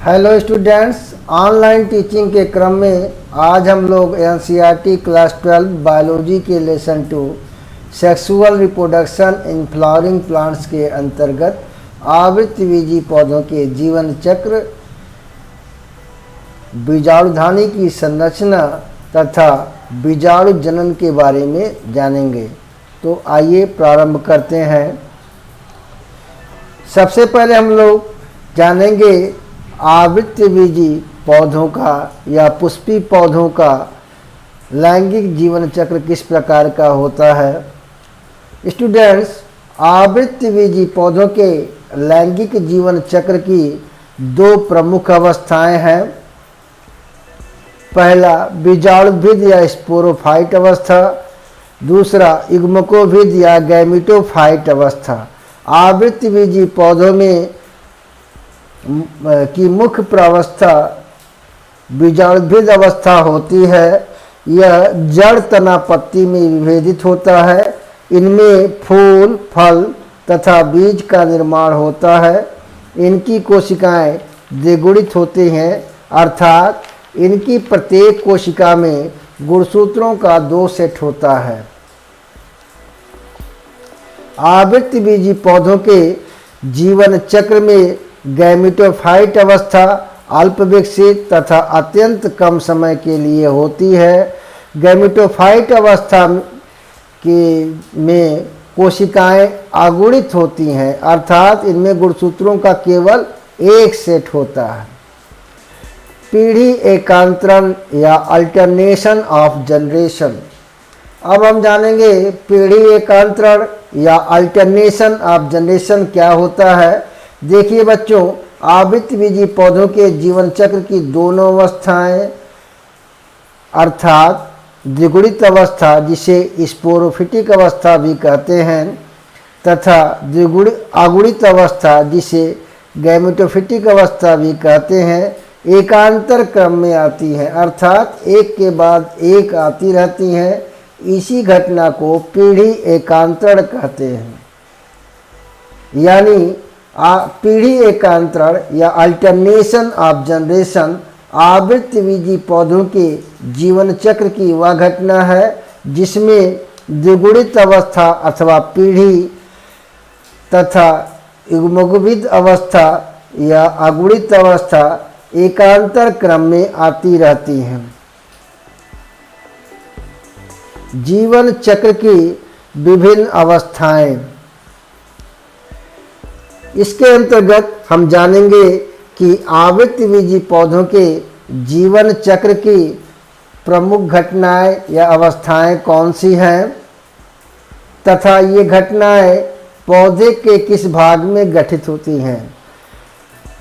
Hello students, online teaching के क्रम में आज हम लोग एनसीईआरटी क्लास 12 बायोलॉजी के lesson 2 sexual reproduction in flowering plants के अंतर्गत आवृतबीजी पौधों के जीवन चक्र, बीजाणुधानी की संरचना तथा बीजाणु जनन के बारे में जानेंगे। तो आइए प्रारंभ करते हैं। सबसे पहले हम लोग जानेंगे आवृतबीजी पौधों का या पुष्पी पौधों का लैंगिक जीवन चक्र किस प्रकार का होता है। स्टूडेंट्स, आवृतबीजी पौधों के लैंगिक जीवन चक्र की दो प्रमुख अवस्थाएं हैं। पहला बीजाणुभिद या स्पोरोफाइट अवस्था, दूसरा युग्मकोभिद या गैमेटोफाइट अवस्था। आवृतबीजी पौधों में की मुख्य प्रावस्था बीजाणुभिद अवस्था होती है। यह जड़ तना पत्ती में विभेदित होता है। इनमें फूल, फल तथा बीज का निर्माण होता है। इनकी कोशिकाएं द्विगुणित होती हैं, अर्थात इनकी प्रत्येक कोशिका में गुणसूत्रों का 2 सेट होता है। आवृतबीजी पौधों के जीवन चक्र में गैमेटोफाइट अवस्था अल्प विकसित तथा अत्यंत कम समय के लिए होती है। गैमेटोफाइट अवस्था में कोशिकाएं अगुणित होती हैं, अर्थात इनमें गुणसूत्रों का केवल एक सेट होता है। पीढ़ी एकांतरण या अल्टरनेशन ऑफ जनरेशन। अब हम जानेंगे पीढ़ी एकांतरण या अल्टरनेशन ऑफ जनरेशन क्या होता है। देखिए बच्चों, आवृतबीजी पौधों के जीवन चक्र की दोनों अवस्थाएं अर्थात द्विगुणित अवस्था जिसे स्पोरोफिटिक अवस्था भी कहते हैं तथा अगुणित अवस्था जिसे गैमेटोफिटिक अवस्था भी कहते हैं, एकांतर क्रम में आती हैं, अर्थात एक के बाद एक आती रहती हैं। इसी घटना को पीढ़ी एकांतरण कहते हैं। यानी पीढ़ी एकांतरण या अल्टरनेशन ऑफ जनरेशन आवृतबीजी पौधों के जीवन चक्र की वह घटना है जिसमें द्विगुणित अवस्था अथवा पीढ़ी तथा युग्मकोभिद अवस्था या अगुणित अवस्था एकांतर क्रम में आती रहती हैं। जीवन चक्र की विभिन्न अवस्थाएं। इसके अंतर्गत हम जानेंगे कि आवृतबीजी पौधों के जीवन चक्र की प्रमुख घटनाएं या अवस्थाएं कौन सी हैं तथा ये घटनाएं पौधे के किस भाग में गठित होती हैं।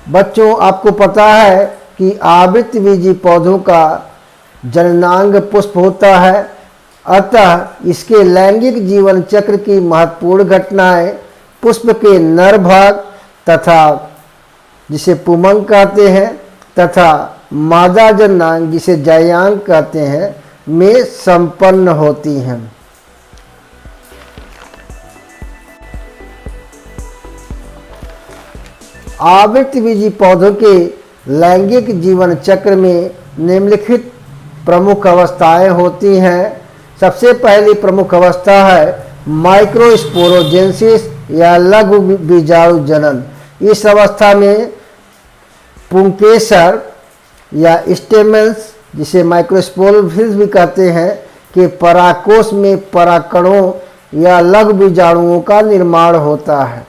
बच्चों, आपको पता है कि आवृतबीजी पौधों का जननांग पुष्प होता है, अतः इसके लैंगिक जीवन चक्र की महत्वपूर्ण घटनाएं पुष्प के नर भाग तथा जिसे पुमंग कहते हैं तथा मादा जननांग जिसे जायांग कहते हैं में संपन्न होती हैं। आवृतबीजी पौधों के लैंगिक जीवन चक्र में निम्नलिखित प्रमुख अवस्थाएं होती हैं। सबसे पहली प्रमुख अवस्था है माइक्रोस्पोरोजेंसिस या लघु बीजाणु जनन। इस अवस्था में पुंकेसर या स्टेमेंस जिसे माइक्रोस्पोरोफिल्स भी कहते हैं कि परागकोश में परागकणों या लघु बीजाणुओं का निर्माण होता है।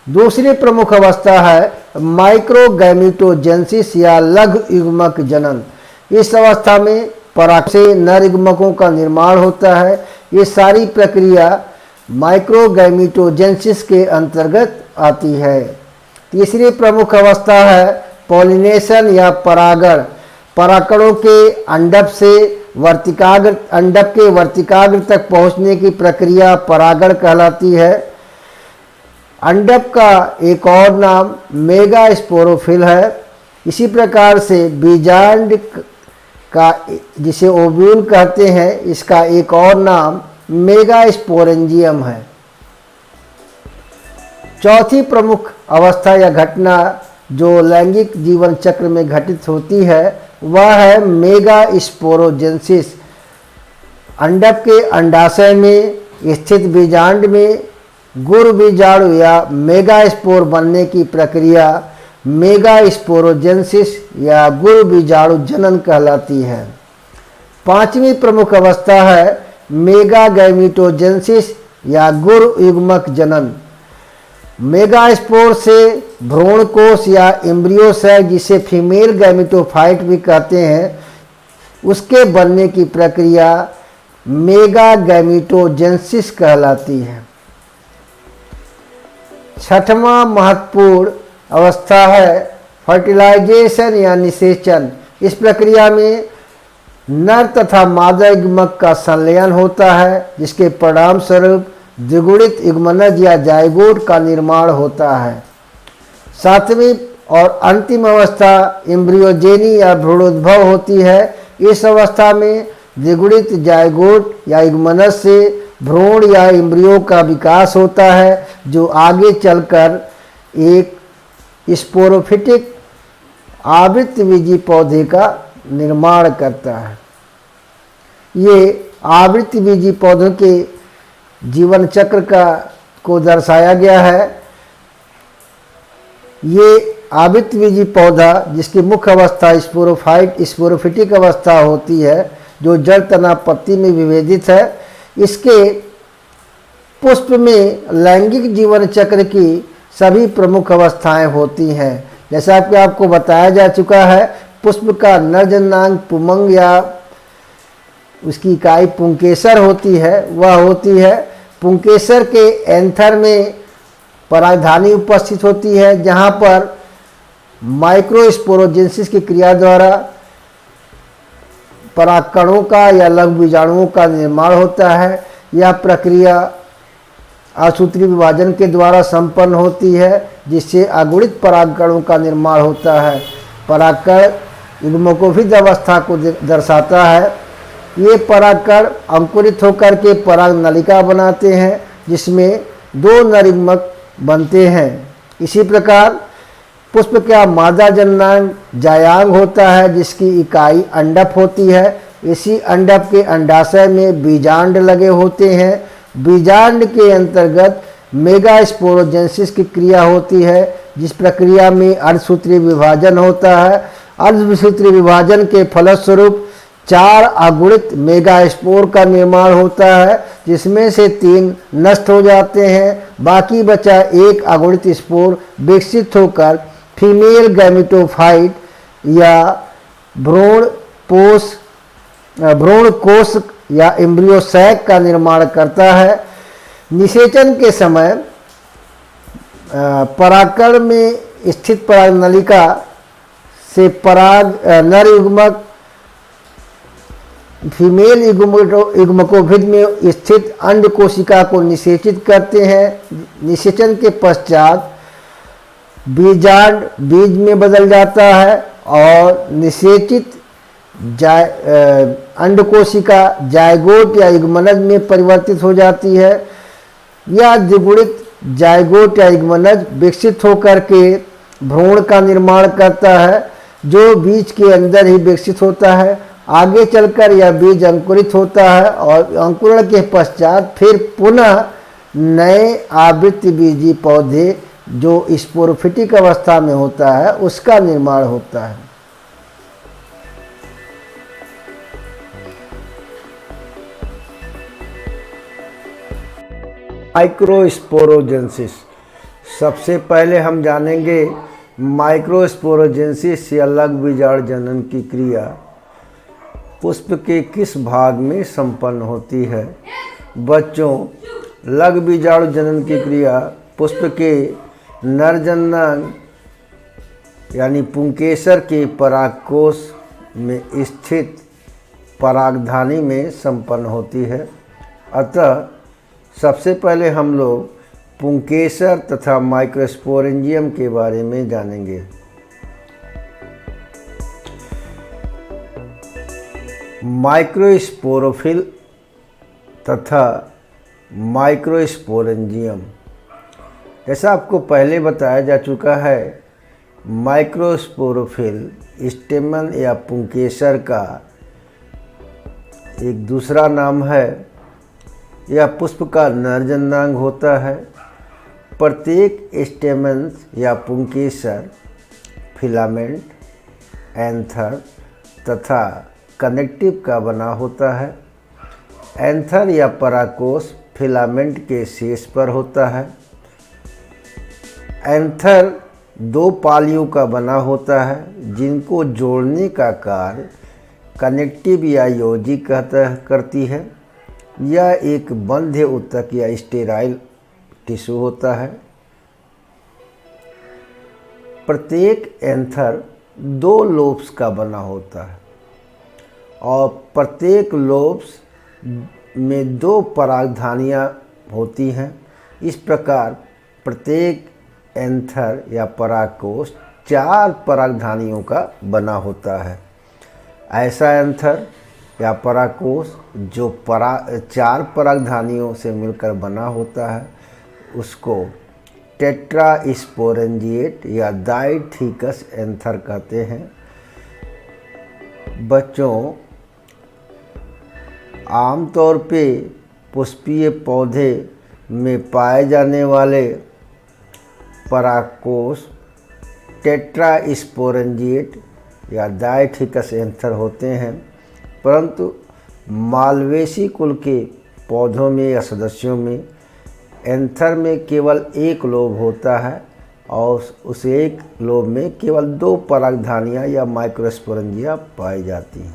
दूसरी प्रमुख अवस्था है माइक्रोगैमेटोजेंसिस या लघु युग्मक जनन। इस अवस्था में पराग से नर युग्मकों का निर्माण होता है। ये सारी प्रक्रिया माइक्रोगैमेटोजेंसिस के अंतर्गत आती है। तीसरी प्रमुख अवस्था है पॉलिनेशन या परागण। परागकणों के अंडक के वर्तिकाग्र तक पहुंचने की प्रक्रिया परागण कहलाती है। अंडक का एक और नाम मेगास्पोरोफिल है। इसी प्रकार से बीजांड का जिसे ओव्यूल कहते हैं, इसका एक और नाम मेगास्पोरेंजियम है। चौथी प्रमुख अवस्था या घटना जो लैंगिक जीवन चक्र में घटित होती है वह है मेगा स्पोरोजेंसिस। अंडक के अंडाशय में स्थित बीजांड में गुरु बीजाणु या मेगा स्पोर बनने की प्रक्रिया मेगा स्पोरोजेंसिस या गुरु बीजाणु जनन कहलाती है। पांचवी प्रमुख अवस्था है मेगा गैमीटोजेंसिस या गुरु युग्मक जनन। मेगास्पोर से भ्रूण कोष या एम्ब्रियो सेल, जिसे फीमेल गैमेटोफाइट भी कहते हैं, उसके बनने की प्रक्रिया मेगा गैमीटोजेंसिस कहलाती है। छठवां महत्वपूर्ण अवस्था है फर्टिलाइजेशन या निषेचन। इस प्रक्रिया में नर तथा मादा युग्मक का संलयन होता है, जिसके परिणाम स्वरूप द्विगुणित युग्मनज या जाइगोट का निर्माण होता है। सातवीं और अंतिम अवस्था एम्ब्रियोजेनी या भ्रूणोद्भव होती है। इस अवस्था में द्विगुणित जाइगोट या युग्मनज से भ्रूण या एम्ब्रियो का विकास होता है, जो आगे चलकर एक स्पोरोफिटिक आवृतबीजी पौधे का निर्माण करता है। ये आवृतबीजी पौधों के जीवन चक्र को दर्शाया गया है। ये आवृतबीजी पौधा, जिसकी मुख्य अवस्था स्पोरोफिटिक अवस्था होती है, जो जड़ तना पत्ती में विभेदित है, इसके पुष्प में लैंगिक जीवन चक्र की सभी प्रमुख अवस्थाएं होती हैं। जैसा कि आपको बताया जा चुका है, पुष्प का नर जननांग पुमंग या उसकी इकाई पुंकेसर होती है। वह होती है पुंकेसर के एंथर में परागधानी उपस्थित होती है, जहां पर माइक्रोस्पोरोजेंसिस की क्रिया द्वारा परागकणों का या लघु बीजाणुओं का निर्माण होता है। यह प्रक्रिया असूत्री विभाजन के द्वारा संपन्न होती है, जिससे अगुणित परागकणों का निर्माण होता है। परागकण युग्मकोभिद अवस्था को दर्शाता है। ये परागकण अंकुरित होकर के पराग नलिका बनाते हैं, जिसमें दो नर युग्मक बनते हैं। इसी प्रकार पुष्प का मादा जननांग जायांग होता है, जिसकी इकाई अंडप होती है। इसी अंडप के अंडाशय में बीजांड लगे होते हैं। बीजांड के अंतर्गत मेगास्पोरोजेंसिस की क्रिया होती है, जिस प्रक्रिया में अर्धसूत्री विभाजन होता है। अर्धसूत्री विभाजन के फलस्वरूप 4 अगुणित मेगास्पोर का निर्माण होता है, जिसमें से 3 नष्ट हो जाते हैं। बाकी बचा एक अगुणित स्पोर विकसित होकर फीमेल गैमेटोफाइट या भ्रूण कोष या एम्ब्रियो सैक का निर्माण करता है। निषेचन के समय परागकण में स्थित पराग नलिका से पराग नर युग्मक फीमेल युग्मकोभिद में स्थित अंड कोशिका को निषेचित करते हैं। निषेचन के पश्चात बीजांड बीज में बदल जाता है और निषेचित अंड कोशिका जायगोट या युग्मनज में परिवर्तित हो जाती है। यह द्विगुणित जायगोट या युग्मनज विकसित होकर के भ्रूण का निर्माण करता है, जो बीज के अंदर ही विकसित होता है। आगे चलकर यह बीज अंकुरित होता है और अंकुरण के पश्चात फिर पुनः नए आवृतबीजी पौधे, जो स्पोरोफिटिक अवस्था में होता है, उसका निर्माण होता है। माइक्रोस्पोरोजेंसिस। सबसे पहले हम जानेंगे माइक्रोस्पोरोजेंसिस या लघु बीजाणु जनन की क्रिया पुष्प के किस भाग में संपन्न होती है। बच्चों, लघु बीजाणु जनन की क्रिया पुष्प के नर जननांग यानी पुंकेसर के परागकोश में स्थित परागधानी में संपन्न होती है। अतः सबसे पहले हम लोग पुंकेसर तथा माइक्रोस्पोरेंजियम के बारे में जानेंगे। माइक्रोस्पोरोफिल तथा माइक्रोस्पोरेंजियम ऐसा आपको पहले बताया जा चुका है, माइक्रोस्पोरोफिल स्टेमन या पुंकेसर का एक दूसरा नाम है। यह पुष्प का नरजन्नांग होता है। प्रत्येक स्टेमन या पुंकेसर फिलामेंट, एंथर तथा कनेक्टिव का बना होता है। एंथर या पराकोश फिलामेंट के शीर्ष पर होता है। एंथर 2 पालियों का बना होता है जिनको जोड़ने का कार्य कनेक्टिव या योजी करती है। यह एक बंध्य ऊतक या स्टेराइल टिश्यू होता है। प्रत्येक एंथर 2 लोब्स का बना होता है और प्रत्येक लोब्स में 2 परागधानियाँ होती हैं। इस प्रकार प्रत्येक एंथर या परागकोश 4 परागधानियों का बना होता है। ऐसा एंथर या परागकोश जो 4 परागधानियों से मिलकर बना होता है उसको टेट्रास्पोरेंजिएट या डाइथिकस एंथर कहते हैं। बच्चों, आमतौर पे पुष्पीय पौधे में पाए जाने वाले परागकोश टेट्रास्पोरेंजिएट या डाइथिकस एंथर होते हैं, परंतु मालवेसी कुल के पौधों में या सदस्यों में एंथर में केवल 1 लोब होता है और उस 1 लोब में केवल 2 परागधानियाँ या माइक्रोस्पोरेंजिया पाई जाती हैं।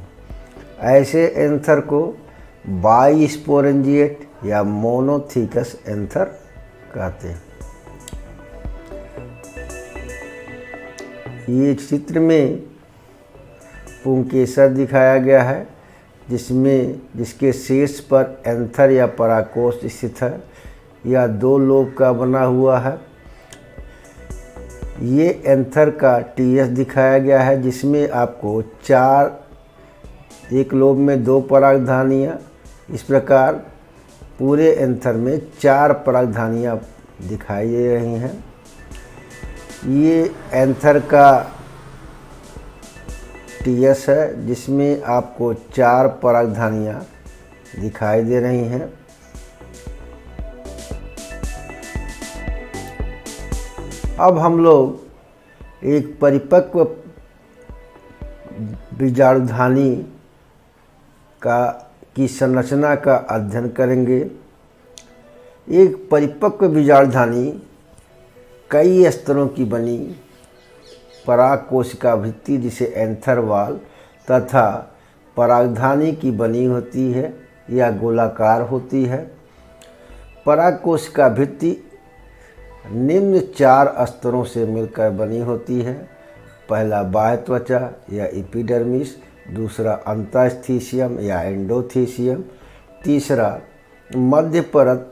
ऐसे एंथर को बाइस्पोरेंजिएट या मोनोथिकस एंथर कहते हैं। ये चित्र में पुंकेसर दिखाया गया है जिसके शीर्ष पर एंथर या परागकोश स्थित है। यह 2 लोब का बना हुआ है। ये एंथर का टीएस दिखाया गया है जिसमें आपको 1 लोब में 2 परागधानियाँ, इस प्रकार पूरे एंथर में 4 परागधानियाँ दिखाई दे रही हैं। ये एंथर का टीएस है जिसमें आपको 4 परागधानियाँ दिखाई दे रही हैं। अब हम लोग एक परिपक्व बीजाणुधानी की संरचना का अध्ययन करेंगे। एक परिपक्व बीजाणुधानी कई स्तरों की बनी पराग कोशिका भित्ति जिसे एंथर वॉल तथा परागधानी की बनी होती है या गोलाकार होती है। पराग कोशिका भित्ति निम्न 4 स्तरों से मिलकर बनी होती है। पहला बाह्य त्वचा या एपिडर्मिस, दूसरा अंतःस्थीशियम या एंडोथीशियम, तीसरा मध्य परत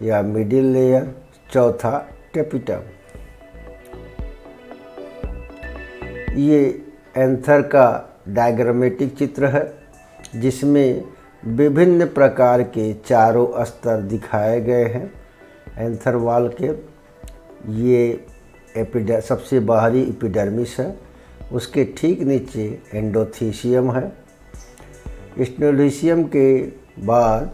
या मिडिल लेयर, चौथा टेपिटम। ये एंथर का डायग्रामेटिक चित्र है जिसमें विभिन्न प्रकार के चारों स्तर दिखाए गए हैं एंथर वॉल के। ये सबसे बाहरी एपिडर्मिस है, उसके ठीक नीचे एंडोथीशियम है। एंडोथीशियम के बाद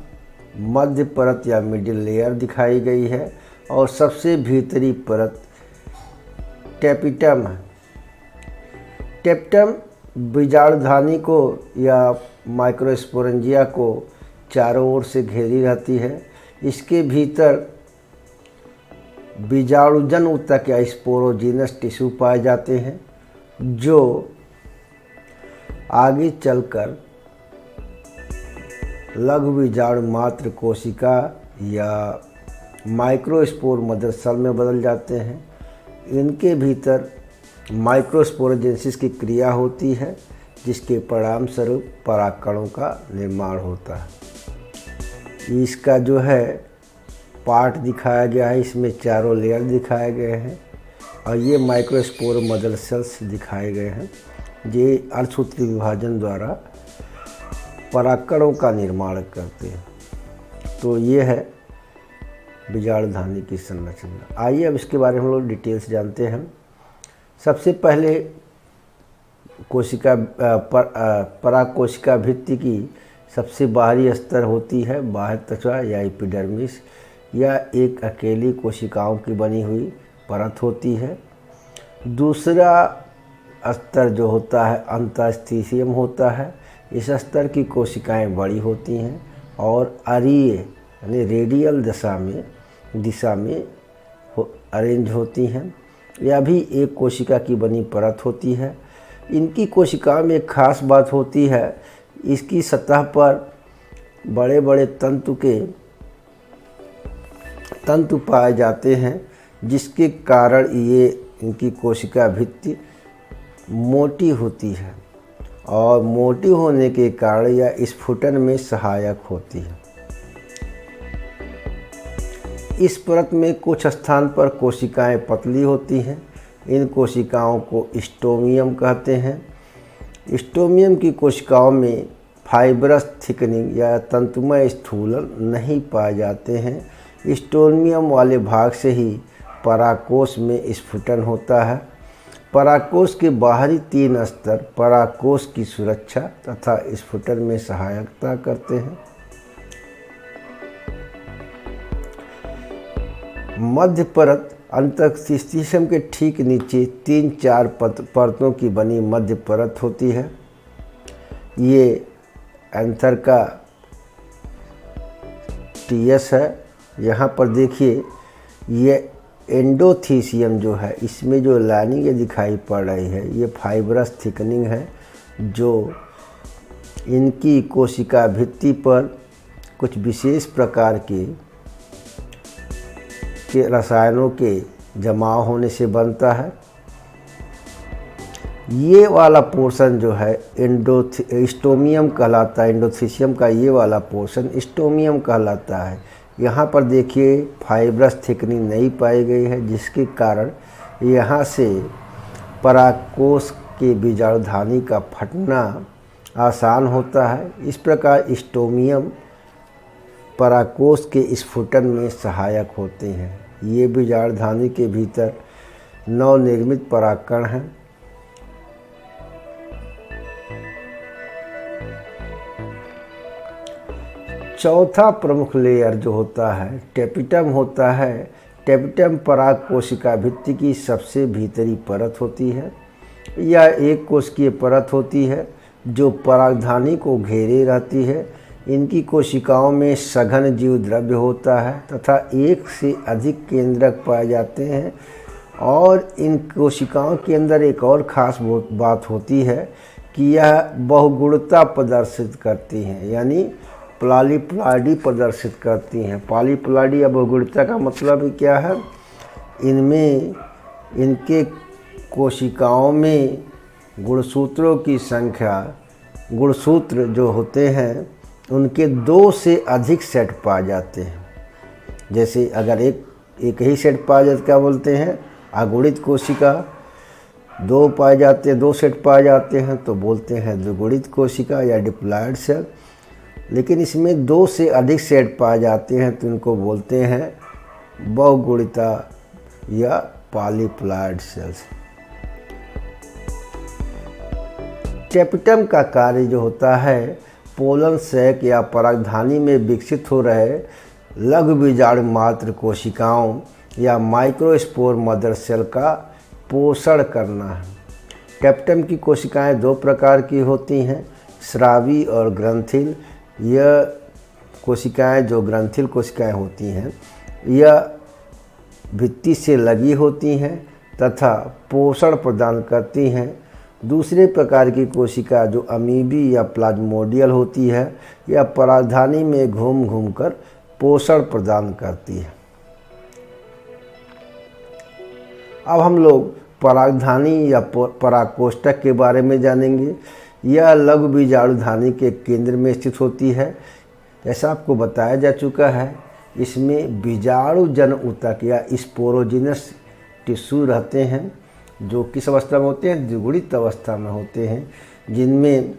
मध्य परत या मिडिल लेयर दिखाई गई है और सबसे भीतरी परत टेपिटम है। टेपिटम बीजाणुधानी को या माइक्रोस्पोरेंजिया को चारों ओर से घेरी रहती है। इसके भीतर बीजाणुजन ऊतक या स्पोरोजीनस टिश्यू पाए जाते हैं जो आगे चलकर लघु बीजाणु मात्र कोशिका या माइक्रोस्पोर मदर सेल में बदल जाते हैं। इनके भीतर माइक्रोस्पोरोजेनेसिस की क्रिया होती है जिसके परिणाम स्वरूप परागकणों का निर्माण होता है। इसका जो है पार्ट दिखाया गया है, इसमें चारों लेयर दिखाए गए हैं और ये माइक्रोस्पोर मदर सेल्स दिखाए गए हैं ये अर्धसूत्री विभाजन द्वारा परागकणों का निर्माण करते हैं। तो ये है बीजाणुधानी की संरचना। आइए अब इसके बारे में हम लोग डिटेल्स जानते हैं। सबसे पहले कोशिका परागकोशिका भित्ति की सबसे बाहरी स्तर होती है बाह्य त्वचा या एपिडर्मिस, या एक अकेली कोशिकाओं की बनी हुई परत होती है। दूसरा स्तर जो होता है अंतःस्थिशियम होता है। इस स्तर की कोशिकाएं बड़ी होती हैं और अरीय यानी रेडियल दिशा में अरेंज होती हैं। यह भी एक कोशिका की बनी परत होती है। इनकी कोशिकाओं में एक खास बात होती है, इसकी सतह पर बड़े बड़े तंतु पाए जाते हैं, जिसके कारण ये इनकी कोशिका भित्ति मोटी होती है और मोटी होने के कारण यह स्फुटन में सहायक होती है। इस परत में कुछ स्थान पर कोशिकाएं पतली होती हैं। इन कोशिकाओं को स्टोमियम कहते हैं। स्टोमियम की कोशिकाओं में फाइब्रस थिकनिंग या तंतुमय स्थूलन नहीं पाए जाते हैं। स्टोमियम वाले भाग से ही परागकोश में स्फुटन होता है। परागकोश के बाहरी 3 स्तर परागकोश की सुरक्षा तथा स्फुटन में सहायता करते हैं। मध्य परत अंतःस्थिशियम के ठीक नीचे 3-4 परतों की बनी मध्य परत होती है। ये एंथर का टीएस है। यहाँ पर देखिए ये एंडोथीसियम जो है, इसमें जो लाइनिंग ये दिखाई पड़ रही है ये फाइब्रस थिकनिंग है, जो इनकी कोशिका भित्ति पर कुछ विशेष प्रकार के रसायनों के जमाव होने से बनता है। ये वाला पोर्शन जो है स्टोमियम कहलाता है। एंडोथीसियम का ये वाला पोर्शन स्टोमियम कहलाता है। यहाँ पर देखिए फाइब्रस थिकनिंग नहीं पाई गई है, जिसके कारण यहाँ से परागकोश के बीजाणुधानी का फटना आसान होता है। इस प्रकार स्टोमियम परागकोश के स्फुटन में सहायक होते हैं। ये बीजाणुधानी के भीतर नवनिर्मित परागकण हैं। चौथा प्रमुख लेयर जो होता है टेपिटम होता है। टेपिटम पराग कोशिका भित्ति की सबसे भीतरी परत होती है। यह एक कोशिकीय परत होती है जो परागधानी को घेरे रहती है। इनकी कोशिकाओं में सघन जीव द्रव्य होता है तथा एक से अधिक केंद्रक पाए जाते हैं। और इन कोशिकाओं के अंदर एक और ख़ास बात होती है कि यह बहुगुणता प्रदर्शित करती हैं, यानी पॉलीप्लॉइडी प्रदर्शित करती हैं। पॉलीप्लॉइडी या बहुगुणता का मतलब क्या है? इनमें इनके कोशिकाओं में गुणसूत्रों की संख्या, गुणसूत्र जो होते हैं उनके 2 से अधिक सेट पाए जाते हैं। जैसे अगर एक ही सेट पाए जाते क्या बोलते हैं? अगुणित कोशिका। 2 पाए जाते हैं, 2 सेट पाए जाते हैं तो बोलते हैं द्विगुणित कोशिका या डिप्लॉइड सेल। लेकिन इसमें 2 से अधिक सेट पाए जाते हैं तो इनको बोलते हैं बहुगुणिता या पॉलीप्लॉइड सेल्स। टेपिटम का कार्य जो होता है पोलन सैक या परागधानी में विकसित हो रहे लघु बीजाणु मात्र कोशिकाओं या माइक्रोस्पोर मदर सेल का पोषण करना है। टेपिटम की कोशिकाएं 2 प्रकार की होती हैं, स्रावी और ग्रंथिल। यह कोशिकाएं जो ग्रंथिल कोशिकाएं होती हैं यह भित्ति से लगी होती हैं तथा पोषण प्रदान करती हैं। दूसरे प्रकार की कोशिका जो अमीबी या प्लाज्मोडियल होती है यह परागधानी में घूम घूम कर पोषण प्रदान करती है। अब हम लोग परागधानी या परागकोष्ठक के बारे में जानेंगे। यह लघु बीजाणुधानी के केंद्र में स्थित होती है। ऐसा आपको बताया जा चुका है, इसमें बीजाणु जन ऊतक या स्पोरोजिनस टिश्यू रहते हैं जो किस अवस्था में होते हैं? द्विगुणित अवस्था में होते हैं, जिनमें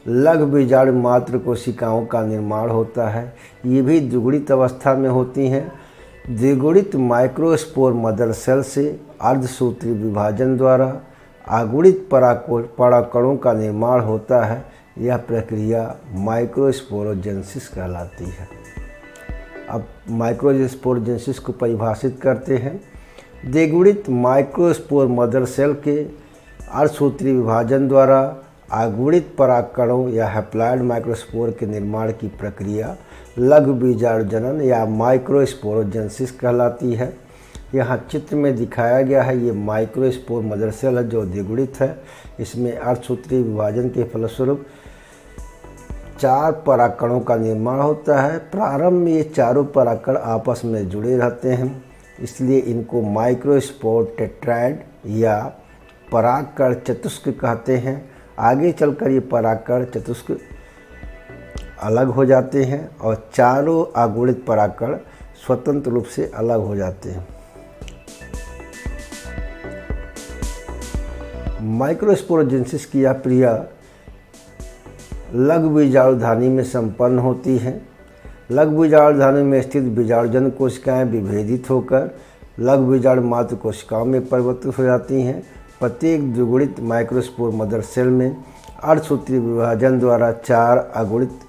लघु बीजाणु मात्र कोशिकाओं का निर्माण होता है। ये भी द्विगुणित अवस्था में होती हैं। द्विगुणित माइक्रोस्पोर मदर सेल से अर्धसूत्री विभाजन द्वारा अगुणित परागकणों का निर्माण होता है। यह प्रक्रिया माइक्रोस्पोरोजेंसिस कहलाती है। अब माइक्रोस्पोरोजेंसिस को परिभाषित करते हैं। द्विगुणित माइक्रोस्पोर मदर सेल के अर्धसूत्री विभाजन द्वारा अगुणित परागकणों या हैप्लॉइड माइक्रोस्पोर के निर्माण की प्रक्रिया लघु बीजाणु जनन या माइक्रोस्पोरोजेंसिस कहलाती है। यहाँ चित्र में दिखाया गया है, ये माइक्रोस्पोर मदर सेल है जो द्विगुणित है। इसमें अर्धसूत्री विभाजन के फलस्वरूप 4 परागकणों का निर्माण होता है। प्रारंभ में ये चारों परागकण आपस में जुड़े रहते हैं, इसलिए इनको माइक्रोस्पोर टेट्राएड या परागकण चतुष्क कहते हैं। आगे चलकर ये परागकण चतुष्क अलग हो जाते हैं और चारों अगुणित परागकण स्वतंत्र रूप से अलग हो जाते हैं। माइक्रोस्पोरोजेंसिस की यह क्रिया लघु बीजाणुधानी में संपन्न होती है। लघु बीजाणुधानी में स्थित बीजाणुजन कोशिकाएं विभेदित होकर लघु बीजाणु मात्र कोशिकाओं में परिवर्तित हो जाती हैं। प्रत्येक द्विगुणित माइक्रोस्पोर मदर सेल में अर्धसूत्री विभाजन द्वारा 4 अगुणित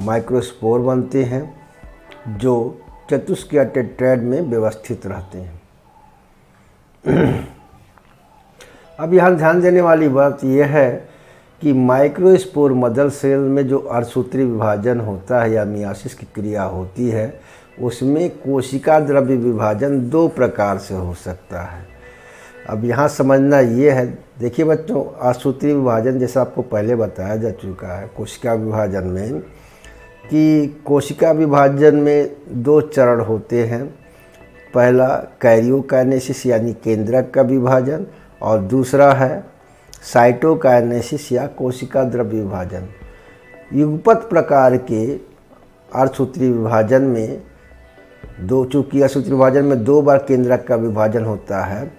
माइक्रोस्पोर बनते हैं जो चतुष्क या टेट्राएड में व्यवस्थित रहते हैं। अब यहाँ ध्यान देने वाली बात यह है कि माइक्रोस्पोर मदर सेल में जो अर्धसूत्री विभाजन होता है या मियासिस की क्रिया होती है, उसमें कोशिका द्रव्य विभाजन 2 प्रकार से हो सकता है। अब यहाँ समझना ये है, देखिए बच्चों, अर्धसूत्री विभाजन जैसा आपको पहले बताया जा चुका है कोशिका विभाजन में, कि कोशिका विभाजन में 2 चरण होते हैं। पहला कैरियोकाइनेसिस यानी केंद्रक का विभाजन और दूसरा है साइटोकाइनेसिस या कोशिका द्रव्य विभाजन। युगपत प्रकार के अर्धसूत्री विभाजन में चूँकि अर्धसूत्री विभाजन में 2 बार केंद्रक का विभाजन होता है,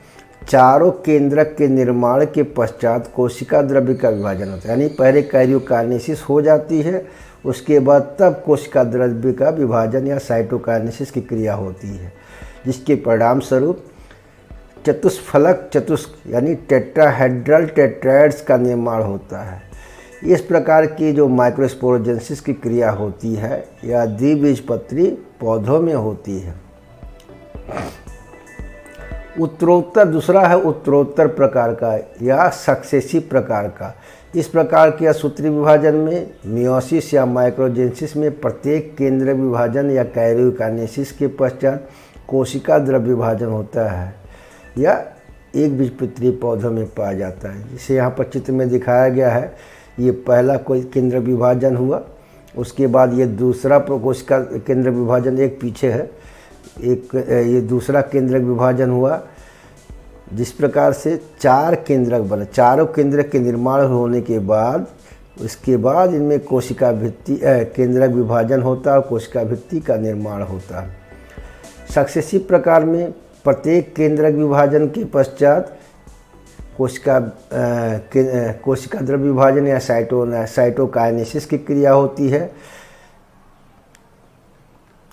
चारों केंद्रक के निर्माण के पश्चात कोशिका द्रव्य का विभाजन होता है। यानी पहले कैरियोकाइनेसिस हो जाती है, उसके बाद तब कोशिका द्रव्य का विभाजन या साइटोकाइनेसिस की क्रिया होती है, जिसके परिणाम स्वरूप चतुष्फलक चतुष्क यानी टेट्राहेड्रल टेट्राएड्स का निर्माण होता है। इस प्रकार की जो माइक्रोस्पोरोजेंसिस की क्रिया होती है यह द्विबीजपत्री पौधों में होती है। दूसरा है उत्तरोत्तर प्रकार का या सक्सेसिव प्रकार का। इस प्रकार के सूत्री विभाजन में मियोसिस या माइक्रोजेंसिस में प्रत्येक केंद्र विभाजन या कैरियोकाइनेसिस के पश्चात कोशिका द्रव्य विभाजन होता है या एक बीजपत्री पौधों में पाया जाता है। जिसे यहाँ पर चित्र में दिखाया गया है, ये पहला कोई केंद्र विभाजन हुआ, उसके बाद ये दूसरा कोशिका केंद्र विभाजन एक पीछे है, ये दूसरा केंद्रक विभाजन हुआ। जिस प्रकार से 4 केंद्रक बने, चारों केंद्रक के निर्माण होने के बाद उसके बाद इनमें कोशिका भित्ति केंद्रक विभाजन होता है और कोशिका भित्ति का निर्माण होता है। सक्सेसिव प्रकार में प्रत्येक केंद्रक विभाजन के पश्चात कोशिका द्रव्य विभाजन या साइटोकाइनेसिस की क्रिया होती है।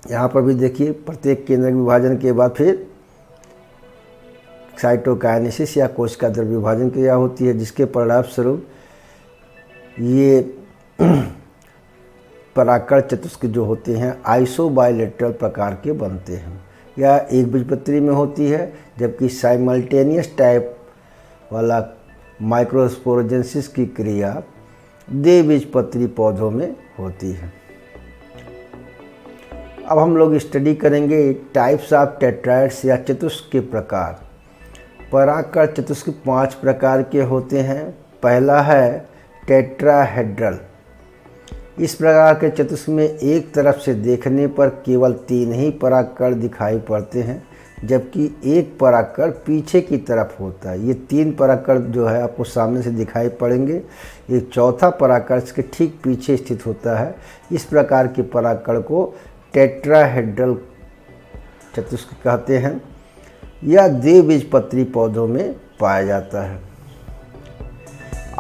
यहाँ पर भी देखिए, प्रत्येक केंद्रक विभाजन के बाद फिर साइटोकाइनेसिस या कोशिका द्रव्य विभाजन की क्रिया होती है, जिसके परिणाम स्वरूप ये परागकण चतुष्क जो होते हैं आइसोबाइलेटरल प्रकार के बनते हैं या एक बीजपत्री में होती है, जबकि साइमल्टेनियस टाइप वाला माइक्रोस्पोरोजेंसिस की क्रिया द्विबीजपत्री पौधों में होती है। अब हम लोग स्टडी करेंगे टाइप्स ऑफ टेट्राएड्स या चतुष्क के प्रकार। परागकण चतुष्क 5 प्रकार के होते हैं। पहला है टेट्राहेड्रल। इस प्रकार के चतुष्क में एक तरफ से देखने पर केवल 3 ही परागकण दिखाई पड़ते हैं, जबकि एक परागकण पीछे की तरफ होता है। ये 3 परागकण जो है आपको सामने से दिखाई पड़ेंगे, एक चौथा परागकण इसके ठीक पीछे स्थित होता है। इस प्रकार के परागकण को टेट्राहेड्रल चतुष्क कहते हैं। यह द्विबीजपत्री पौधों में पाया जाता है।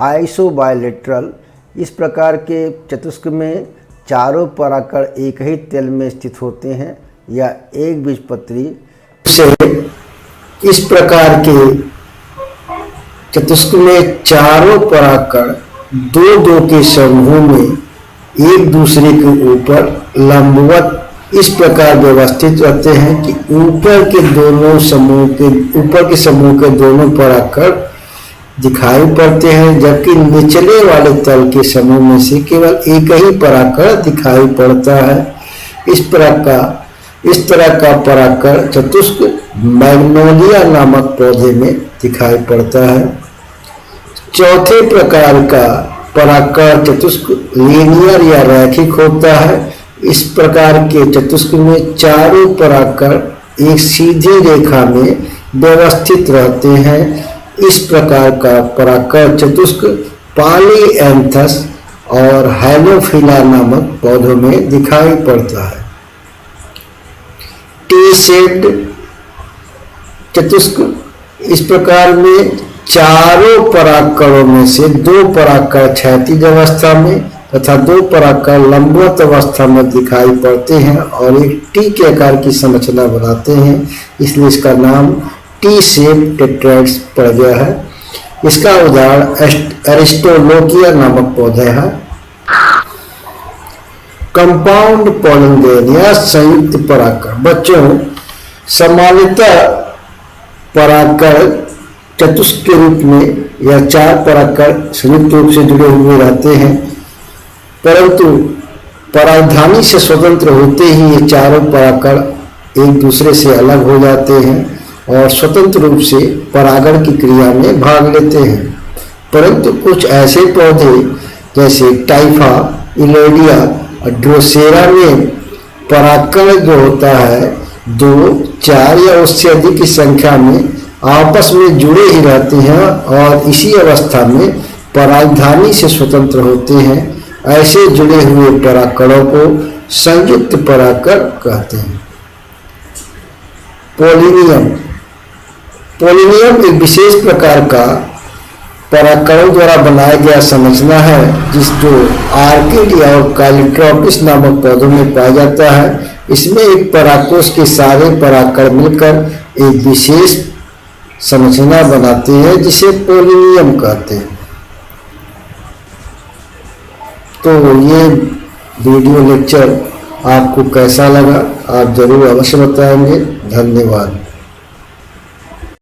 आइसोबाइलेटरल, इस प्रकार के चतुष्क में चारों परागकण एक ही तेल में स्थित होते हैं, या एक बीजपत्री से इस प्रकार के चतुष्क में चारों परागकण दो दो के समूह में एक दूसरे के ऊपर लंबवत इस प्रकार व्यवस्थित रहते हैं कि ऊपर के समूह के दोनों परागकण दिखाई पड़ते हैं, जबकि निचले वाले तल के समूह में से केवल एक ही परागकण दिखाई पड़ता है। इस तरह का परागकण चतुष्क मैग्नोलिया नामक पौधे में दिखाई पड़ता है। चौथे प्रकार का परागकण चतुष्क लीनियर या रैखिक होता है। इस प्रकार के चतुष्क में चारों परागकण एक सीधी रेखा में व्यवस्थित रहते हैं। इस प्रकार का परागकण चतुष्क पॉलीएंथस और हैलोफिला नामक पौधों में दिखाई पड़ता है। टी शेप्ड चतुष्क इस प्रकार में चारों परागकणों में से दो परागकण क्षैतिज अवस्था में तथा दो परागकण लंबवत अवस्था में दिखाई पड़ते हैं और एक टी के आकार की संरचना बनाते हैं, इसलिए इसका नाम टी शेप टेट्राइड्स पड़ गया है। इसका उदाहरण एरिस्टोलोकिया नामक पौधा है। कंपाउंड पॉलन ग्रेन या संयुक्त परागकण। बच्चों, सामान्यतः परागकण चतुष्क के रूप में या चार परागकण संयुक्त रूप से जुड़े हुए रहते हैं, परंतु परागधानी से स्वतंत्र होते ही ये चारों परागकण एक दूसरे से अलग हो जाते हैं और स्वतंत्र रूप से परागण की क्रिया में भाग लेते हैं। परंतु कुछ ऐसे पौधे जैसे टाइफा, इलोडिया और ड्रोसेरा में परागकण जो होता है 2, 4 या उससे अधिक की संख्या में आपस में जुड़े ही रहते हैं और इसी अवस्था में परागधानी से स्वतंत्र होते हैं। ऐसे जुड़े हुए परागकणों को संयुक्त परागकण कहते हैं। पोलिनियम एक विशेष प्रकार का परागकणों द्वारा बनाया गया संरचना है जो आर्किड और कैलिट्रोपिस नामक पौधों में पाया जाता है। इसमें एक परागकोश के सारे परागकण मिलकर एक विशेष संरचना बनाते हैं जिसे पोलिनियम कहते हैं। तो ये वीडियो लेक्चर आपको कैसा लगा आप जरूर अवश्य बताएंगे। धन्यवाद।